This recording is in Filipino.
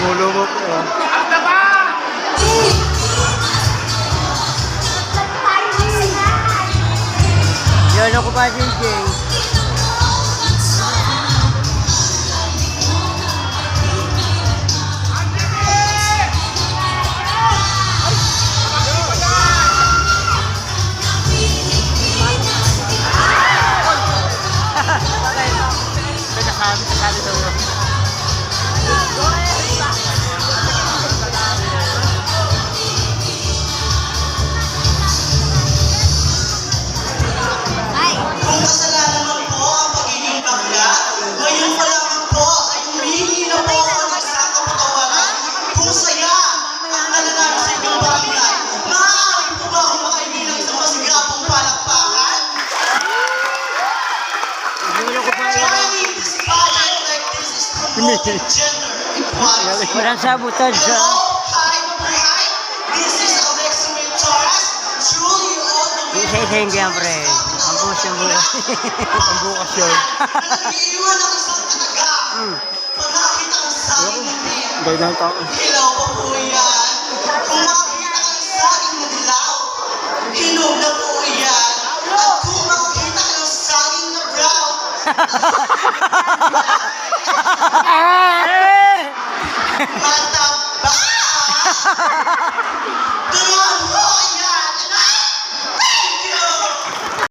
Lumulubog. Yan ako pa, DJ. Sabi daw yun. Kung kasalanan man po ang pagiging bakla, ngayon pa lang po ay humihingi na po ako ng sakapatawaran. Kung saya ang nananalo sa inyong barangay, maaari po ba akong makaibilang sa masigapong palakpakan? Joining this project like this is promoting gender equality. Walang sabutan siya. Hello, hi, mabuhay. This is Alexa Torres. Truly all the way. Isa-isayin ko yan, pre. Ang bukas yung bukas. Ang bukas yun. Nag-iiwan ako sa kataga. Pag nakakita ang saging na din. Gagawin tao. Hilaw pa po yan. Kung makakita ang saging na dilaw, hinog na po yan. At kung makakita ka ng saging na brown,